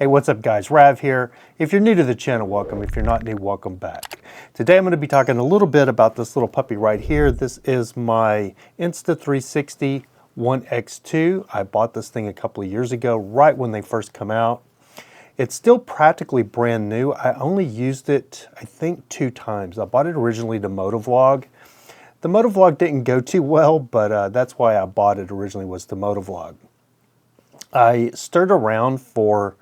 Hey, what's up guys? Rav here. If you're new to the channel, welcome. If you're not new, welcome back. Today I'm going to be talking a little bit about this little puppy right here. This is my Insta360 X2. I bought this thing a couple of years ago, right when they first come out. It's still practically brand new. I only used it, I think, 2 times. I bought it originally to motovlog. The motovlog didn't go too well, but that's why I bought it originally, was to motovlog. I stirred around for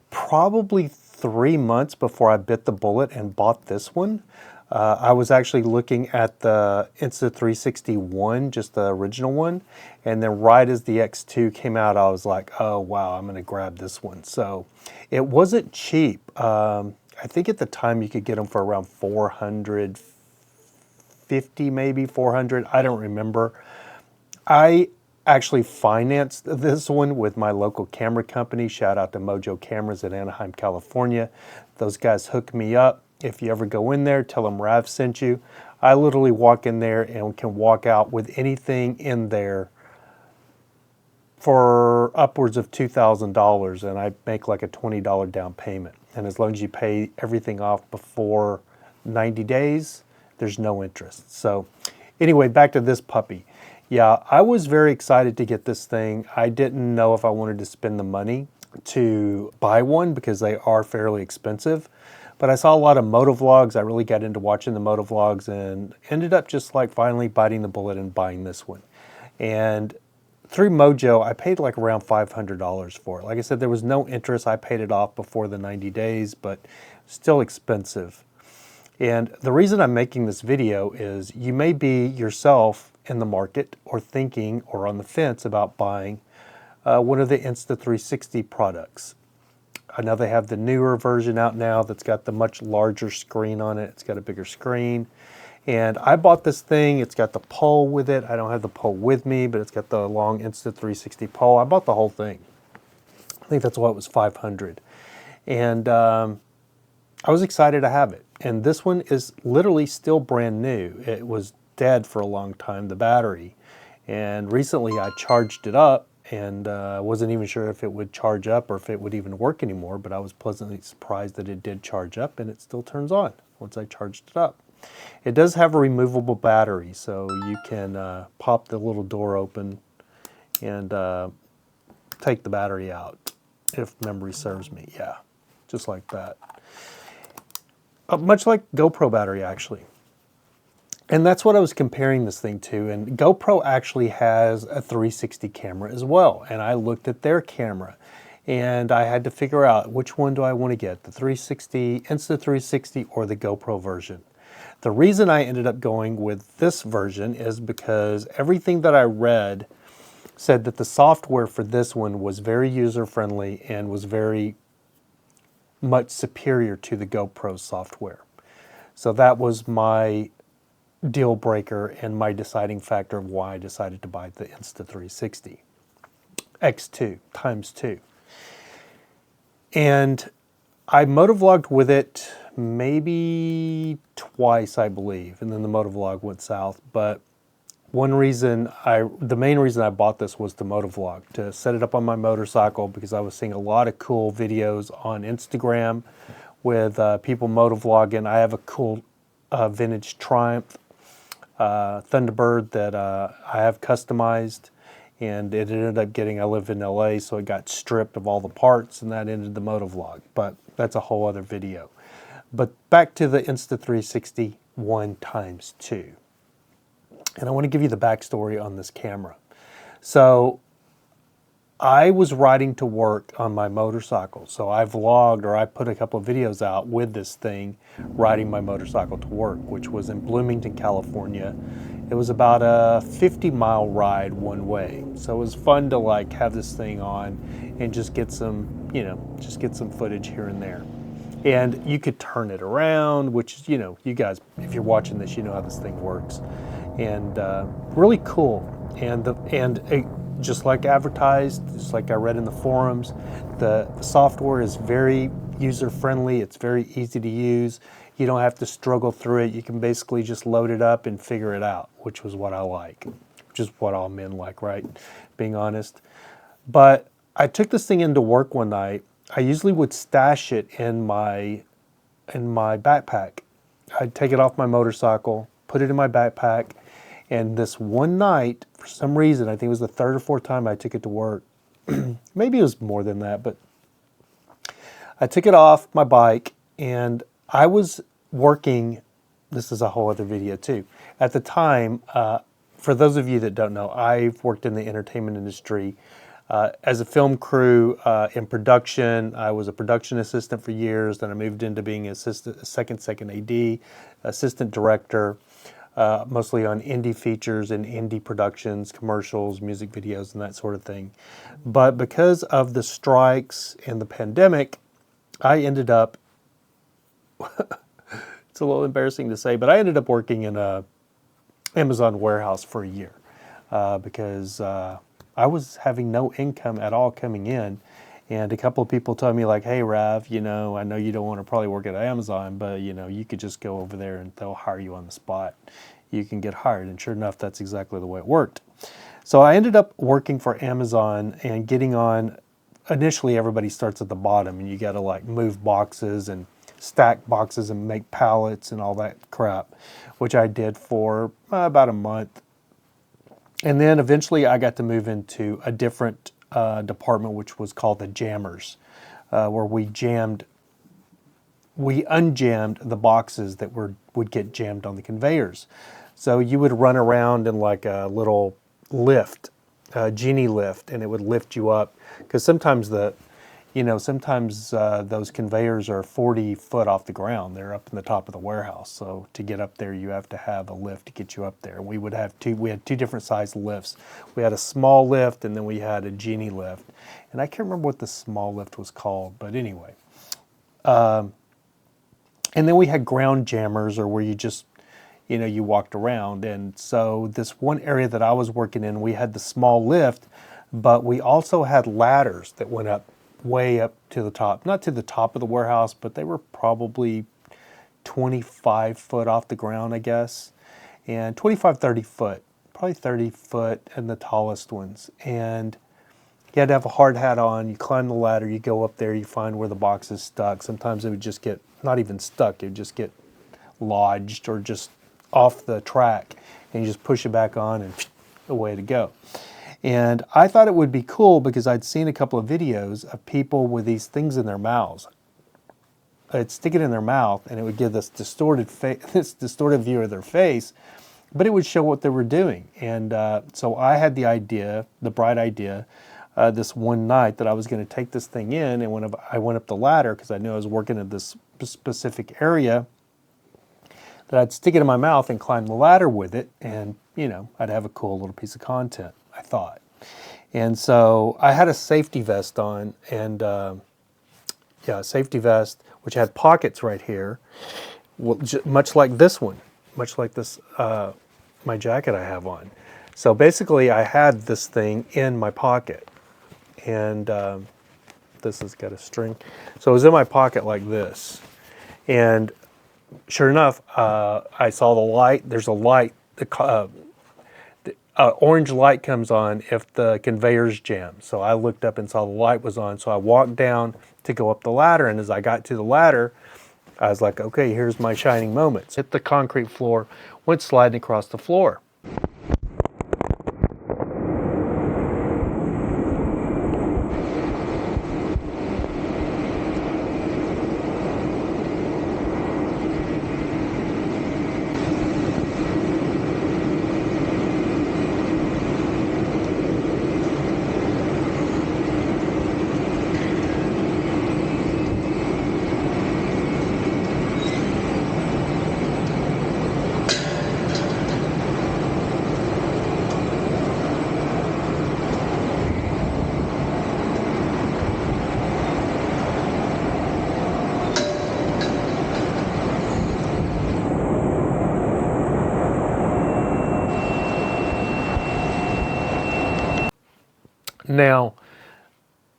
probably 3 months before I bit the bullet and bought this one. I was actually looking at the Insta360 One, just the original one, and then right as the X2 came out, I was like, oh wow, I'm going to grab this one. So it wasn't cheap. I think at the time you could get them for around 450, maybe 400. I don't remember. I actually financed this one with my local camera company. Shout out to Mojo Cameras in Anaheim, California. Those guys hooked me up. If you ever go in there, tell them Rav sent you. I literally walk in there and can walk out with anything in there for upwards of $2,000, and I make like a $20 down payment. And as long as you pay everything off before 90 days, there's no interest. So anyway, back to this puppy. Yeah, I was very excited to get this thing. I didn't know if I wanted to spend the money to buy one because they are fairly expensive. But I saw a lot of motovlogs. I really got into watching the motovlogs and ended up just like finally biting the bullet and buying this one. And through Mojo, I paid like around $500 for it. Like I said, there was no interest. I paid it off before the 90 days, but still expensive. And the reason I'm making this video is you may be yourself in the market or thinking or on the fence about buying one of the Insta360 products. I know they have the newer version out now that's got the much larger screen on it. It's got a bigger screen. And I bought this thing. It's got the pole with it. I don't have the pole with me, but it's got the long Insta360 pole. I bought the whole thing. I think that's why it was $500. And I was excited to have it. And this one is literally still brand new. It was dead for a long time, the battery. And recently I charged it up and wasn't even sure if it would charge up or if it would even work anymore, but I was pleasantly surprised that it did charge up and it still turns on once I charged it up. It does have a removable battery, so you can pop the little door open and take the battery out, if memory serves me. Yeah, just like that. Much like GoPro battery, actually. And that's what I was comparing this thing to. And GoPro actually has a 360 camera as well. And I looked at their camera and I had to figure out which one do I want to get, the 360, Insta360 or the GoPro version. The reason I ended up going with this version is because everything that I read said that the software for this one was very user-friendly and was very much superior to the GoPro software. So that was my deal breaker and my deciding factor of why I decided to buy the Insta360 X2 times 2. And I motovlogged with it maybe twice, I believe, and then the motovlog went south. But the main reason I bought this was to motovlog, to set it up on my motorcycle, because I was seeing a lot of cool videos on Instagram with people motovlogging. I have a cool vintage Triumph Thunderbird that I have customized, and it ended up getting, I live in LA, so it got stripped of all the parts, and that ended the motovlog, but that's a whole other video. But back to the Insta360 One x 2. And I want to give you the backstory on this camera. So I was riding to work on my motorcycle. So I vlogged, or I put a couple of videos out with this thing riding my motorcycle to work, which was in Bloomington, California. It was about a 50-mile ride one way. So it was fun to like have this thing on and just get some, just get some footage here and there. And you could turn it around, which is, you guys, if you're watching this, you know how this thing works. And really cool. And just like advertised, just like I read in the forums, the software is very user-friendly. It's very easy to use. You don't have to struggle through it. You can basically just load it up and figure it out, which was what I like, which is what all men like, right? Being honest. But I took this thing into work one night I usually would stash it in my backpack. I'd take it off my motorcycle, put it in my backpack, and this one night, for some reason, I think it was the third or fourth time I took it to work. Maybe it was more than that, but I took it off my bike and I was working. This is a whole other video too. At the time, for those of you that don't know, I've worked in the entertainment industry as a film crew in production. I was a production assistant for years. Then I moved into being second AD, assistant director, mostly on indie features and indie productions, commercials, music videos, and that sort of thing. But because of the strikes and the pandemic, I ended up, it's a little embarrassing to say, but I ended up working in a Amazon warehouse for a year because I was having no income at all coming in. And a couple of people told me like, hey, Rav, I know you don't want to probably work at Amazon, but you could just go over there and they'll hire you on the spot. You can get hired. And sure enough, that's exactly the way it worked. So I ended up working for Amazon and getting on. Initially, everybody starts at the bottom and you got to like move boxes and stack boxes and make pallets and all that crap, which I did for about a month. And then eventually I got to move into a different department, which was called the jammers, where we unjammed the boxes that would get jammed on the conveyors. So you would run around in like a little lift, a genie lift, and it would lift you up. Because sometimes those conveyors are 40 foot off the ground. They're up in the top of the warehouse. So to get up there, you have to have a lift to get you up there. We had two different size lifts. We had a small lift and then we had a genie lift. And I can't remember what the small lift was called, but anyway. And then we had ground jammers, or where you just, you walked around. And so this one area that I was working in, we had the small lift, but we also had ladders that went up way up to the top. Not to the top of the warehouse, but they were probably 25 foot off the ground, I guess. And 25, 30 foot. Probably 30 foot and the tallest ones. And you had to have a hard hat on. You climb the ladder, you go up there, you find where the box is stuck. Sometimes it would just get, not even stuck, it would just get lodged or just off the track. And you just push it back on and away to go. And I thought it would be cool because I'd seen a couple of videos of people with these things in their mouths. I'd stick it in their mouth and it would give this distorted view of their face, but it would show what they were doing. And so I had the bright idea, this one night that I was going to take this thing in, and when I went up the ladder, because I knew I was working in this specific area, that I'd stick it in my mouth and climb the ladder with it, and I'd have a cool little piece of content, I thought. And so I had a safety vest on, and a safety vest which had pockets right here, much like this one, much like this my jacket I have on. So basically I had this thing in my pocket, and this has got a string. So it was in my pocket like this, and sure enough, I saw the light. There's a light. Orange light comes on if the conveyor's jammed. So I looked up and saw the light was on. So I walked down to go up the ladder. And as I got to the ladder, I was like, okay, here's my shining moment. Hit the concrete floor, went sliding across the floor. Now,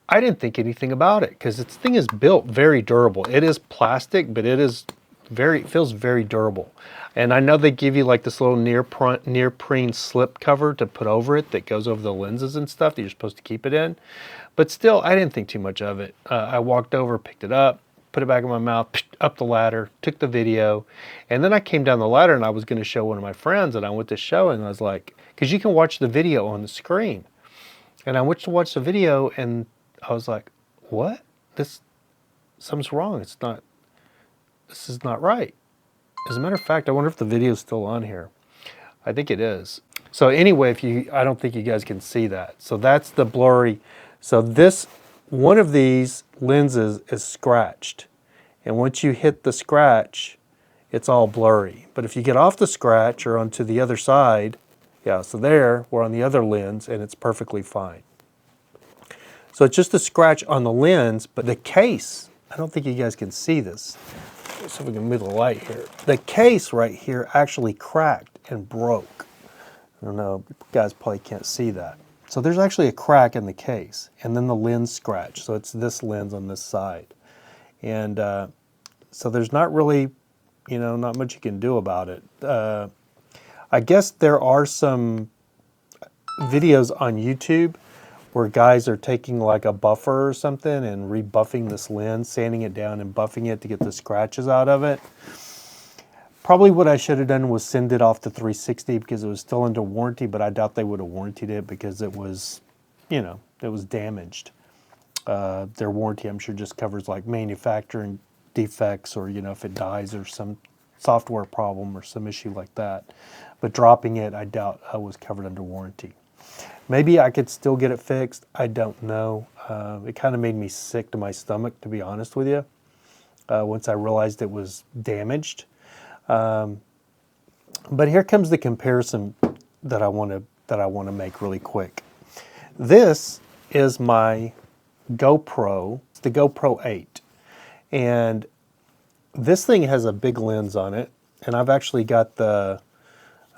I didn't think anything about it because this thing is built very durable. It is plastic, but it feels very durable. And I know they give you like this little neoprene slip cover to put over it that goes over the lenses and stuff that you're supposed to keep it in. But still, I didn't think too much of it. I walked over, picked it up, put it back in my mouth, up the ladder, took the video, and then I came down the ladder and I was going to show one of my friends, and I went to show, and I was like, because you can watch the video on the screen, and I went to watch the video, and I was like, what? Something's wrong. This is not right. As a matter of fact, I wonder if the video is still on here. I think it is. So anyway, I don't think you guys can see that. So that's the blurry. So one of these lenses is scratched. And once you hit the scratch, it's all blurry. But if you get off the scratch or onto the other side, yeah, so there, we're on the other lens and it's perfectly fine. So it's just a scratch on the lens, but the case, I don't think you guys can see this. Let's see if we can move the light here. The case right here actually cracked and broke. I don't know, you guys probably can't see that. So there's actually a crack in the case, and then the lens scratch. So it's this lens on this side. And so there's not really, not much you can do about it. I guess there are some videos on YouTube where guys are taking like a buffer or something and rebuffing this lens, sanding it down and buffing it to get the scratches out of it. Probably what I should have done was send it off to 360 because it was still under warranty, but I doubt they would have warrantied it because it was, it was damaged. Their warranty, I'm sure, just covers like manufacturing defects or, if it dies or some software problem or some issue like that. But dropping it, I doubt was covered under warranty. Maybe I could still get it fixed. I don't know. It kind of made me sick to my stomach, to be honest with you, once I realized it was damaged. But here comes the comparison that I want to make really quick. This is my GoPro. It's the GoPro 8, and this thing has a big lens on it. And I've actually got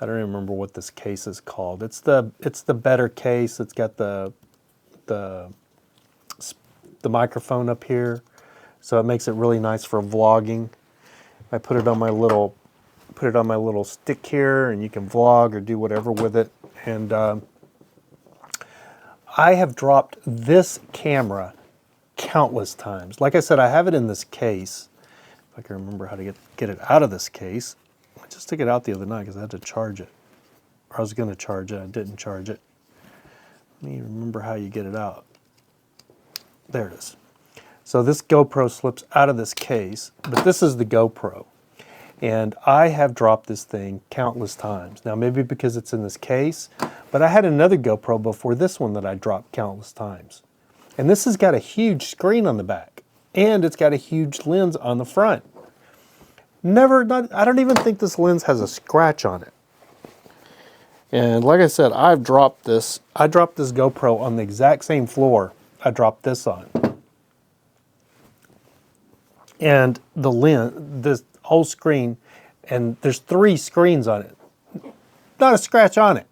I don't even remember what this case is called. It's the better case. It's got the microphone up here, so it makes it really nice for vlogging. I put it on my little stick here, and you can vlog or do whatever with it. And I have dropped this camera countless times. Like I said, I have it in this case. If I can remember how to get it out of this case. I just took it out the other night because I had to charge it. Or I was going to charge it. I didn't charge it. Let me remember how you get it out. There it is. So this GoPro slips out of this case, but this is the GoPro. And I have dropped this thing countless times. Now, maybe because it's in this case, but I had another GoPro before this one that I dropped countless times. And this has got a huge screen on the back, and it's got a huge lens on the front. I don't even think this lens has a scratch on it. And like I said, I dropped this GoPro on the exact same floor I dropped this on. And the lens, this whole screen, and there's 3 screens on it. Not a scratch on it.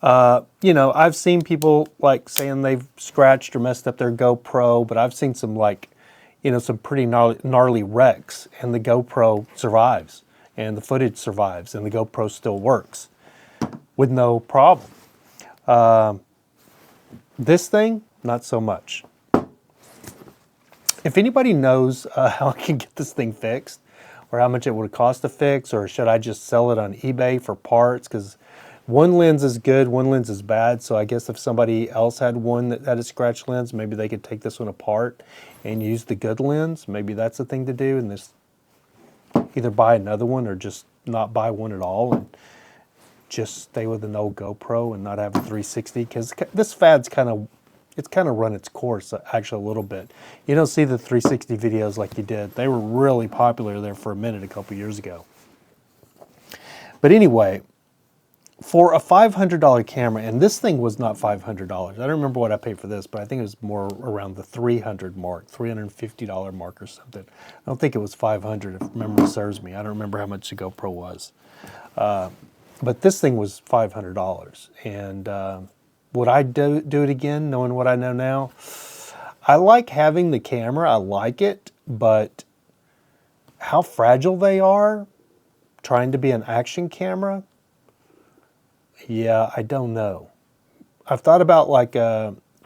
I've seen people like saying they've scratched or messed up their GoPro, but I've seen some some pretty gnarly wrecks, and the GoPro survives, and the footage survives, and the GoPro still works with no problem. This thing, not so much. If anybody knows how I can get this thing fixed, or how much it would cost to fix, or should I just sell it on eBay for parts? Because one lens is good, one lens is bad. So I guess if somebody else had one that had a scratch lens, maybe they could take this one apart and use the good lens. Maybe that's the thing to do, and just either buy another one or just not buy one at all and just stay with an old GoPro and not have a 360. Because this fad's kind of run its course actually a little bit. You don't see the 360 videos like you did. They were really popular there for a minute a couple years ago. But anyway, for a $500 camera, and this thing was not $500. I don't remember what I paid for this, but I think it was more around the $350 mark or something. I don't think it was $500 if memory serves me. I don't remember how much the GoPro was. But this thing was $500. And would I do it again, knowing what I know now? I like having the camera. I like it, but how fragile they are, trying to be an action camera, yeah, I don't know. I've thought about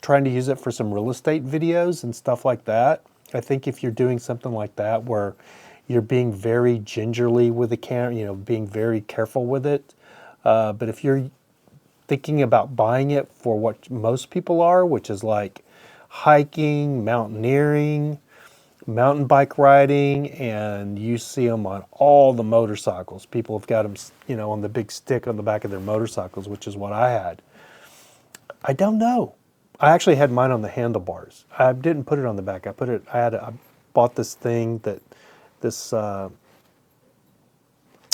trying to use it for some real estate videos and stuff like that. I think if you're doing something like that where you're being very gingerly with the camera, you know, being very careful with it. But if you're thinking about buying it for what most people are, which is like hiking, mountaineering, mountain bike riding, and you see them on all the motorcycles. People have got them, you know, on the big stick on the back of their motorcycles, which is what I had. I don't know. I actually had mine on the handlebars. I didn't put it on the back. I bought this thing this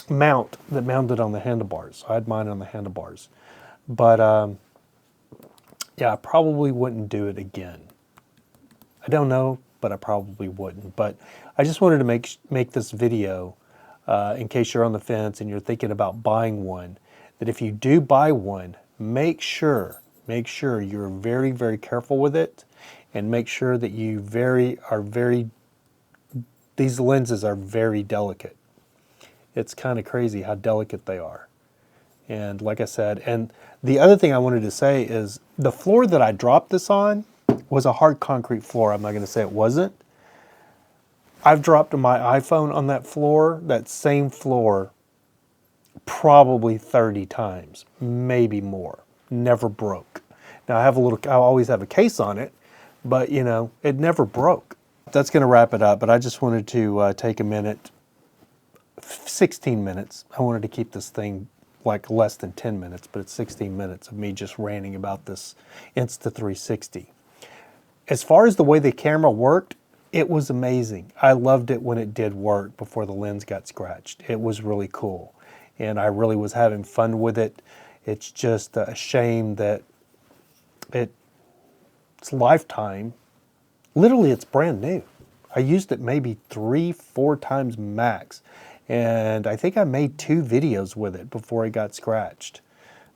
mount that mounted on the handlebars. So I had mine on the handlebars. But yeah, I probably wouldn't do it again. I don't know, but I probably wouldn't. But I just wanted to make this video in case you're on the fence and you're thinking about buying one, that if you do buy one, make sure you're very, very careful with it, and make sure that you these lenses are very delicate. It's kind of crazy how delicate they are. And like I said, and the other thing I wanted to say is the floor that I dropped this on was a hard concrete floor. I'm not going to say it wasn't. I've dropped my iPhone on that floor, that same floor, probably 30 times, maybe more. Never broke. Now I always have a case on it, but you know, it never broke. That's going to wrap it up, but I just wanted to take a minute, 16 minutes. I wanted to keep this thing like less than 10 minutes, but it's 16 minutes of me just ranting about this Insta360. As far as the way the camera worked, it was amazing. I loved it when it did work before the lens got scratched. It was really cool, and I really was having fun with it. It's just a shame that its lifetime, literally it's brand new. I used it maybe 3-4 times max, and I think I made 2 videos with it before it got scratched.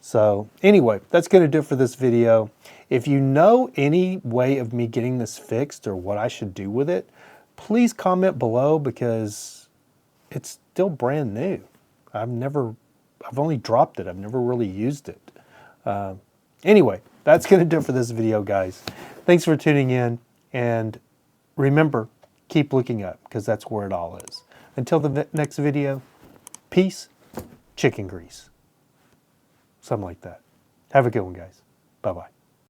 So anyway, that's going to do it for this video. If you know any way of me getting this fixed or what I should do with it, please comment below, because it's still brand new. I've only dropped it. I've never really used it. Anyway, that's going to do it for this video, guys. Thanks for tuning in, and remember, keep looking up, because that's where it all is. Until the next video, peace, chicken grease. Something like that. Have a good one, guys. Bye-bye.